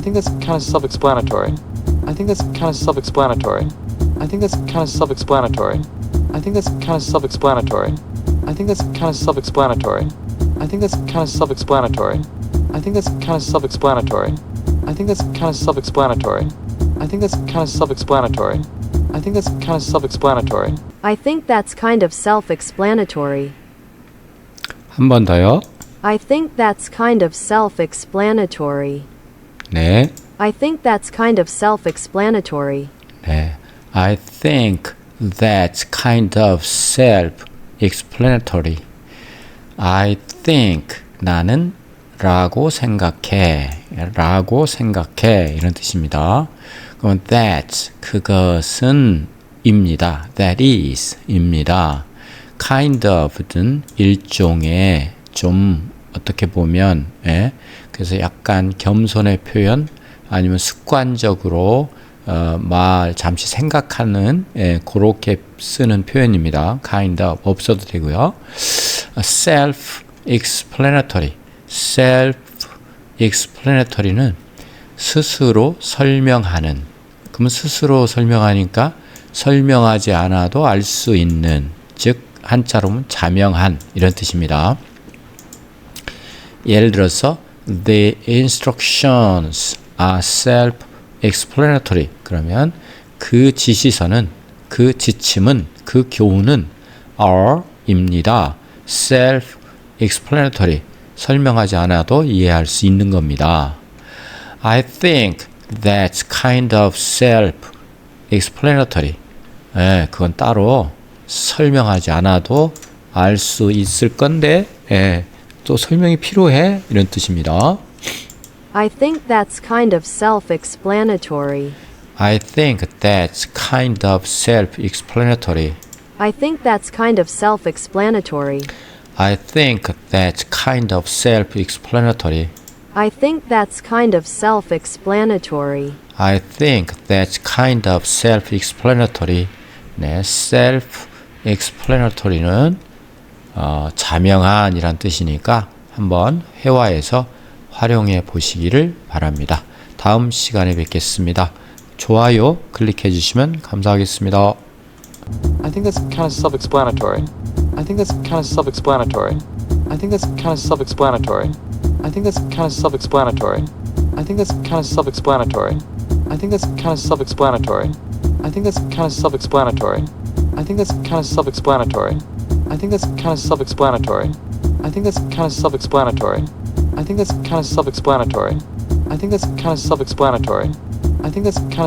think that's kind of self-explanatory. I think that's kind of self-explanatory. I think that's kind of self-explanatory. I think that's kind of self-explanatory. I think that's kind of self-explanatory. I think that's kind of self-explanatory. I think that's kind of self-explanatory. I think that's kind of self-explanatory. I think that's kind of self-explanatory. I think that's kind of self-explanatory. I think that's kind of self-explanatory. 한 번 더요. I think that's kind of self-explanatory. 네. I think that's kind of self-explanatory. 네. I think that's kind of self-explanatory. I think 나는 라고 생각해 이런 뜻입니다. 그럼 that 그것은 입니다. that is 입니다. kind of든 일종의 좀 어떻게 보면 그래서 약간 겸손의 표현 아니면 습관적으로 말 잠시 생각하는 그렇게 쓰는 표현입니다. kind of 없어도 되고요. self-explanatory self-explanatory는 스스로 설명하는 그러면 스스로 설명하니까 설명하지 않아도 알 수 있는 즉 한자로 보면 자명한 이런 뜻입니다. 예를 들어서 The instructions are self-explanatory 그러면 그 지시서는 그 지침은 그 교훈은 are 입니다. self-explanatory 설명하지 않아도 이해할 수 있는 겁니다. I think that's kind of self-explanatory. 그건 따로 설명하지 않아도 알 수 있을 건데 또 설명이 필요해 이런 뜻입니다. I think that's kind of self-explanatory. I think that's kind of self-explanatory. I think that's kind of self-explanatory. I think that's kind of self-explanatory. I think that's kind of self-explanatory. I think that's kind of self-explanatory. 네, self-explanatory는 자명한이란 뜻이니까 한번 회화에서 활용해 보시기를 바랍니다. 다음 시간에 뵙겠습니다. 좋아요 클릭해 주시면 감사하겠습니다. I think that's kind of self-explanatory. I think that's kind of self-explanatory. I think that's kind of self-explanatory. I think that's kind of self-explanatory. I think that's kind of self-explanatory. I think that's kind of self-explanatory. I think that's kind of self-explanatory. I think that's kind of self-explanatory. I think that's kind of self-explanatory. I think that's kind of self-explanatory. I think that's kind of self-explanatory. I think that's kind of self-explanatory. I think that's kind of self-explanatory. I think that's kind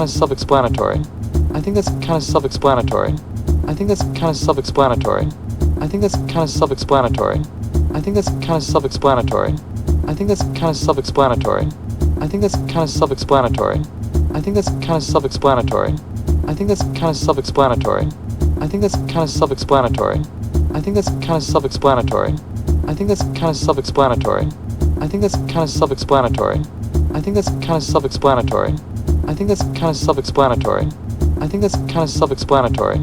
of self-explanatory. I think that's kind of self-explanatory. I think that's kind of self-explanatory. I think that's kind of self-explanatory. I think that's kind of self-explanatory. I think that's kind of self-explanatory. I think that's kind of self-explanatory. I think that's kind of self-explanatory. I think that's kind of self-explanatory. I think that's kind of self-explanatory. I think that's kind of self-explanatory. I think that's kind of self-explanatory. I think that's kind of self-explanatory. I think that's kind of self-explanatory. I think that's kind of self-explanatory. I think that's kind of self-explanatory.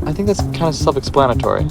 I think that's kind of self-explanatory.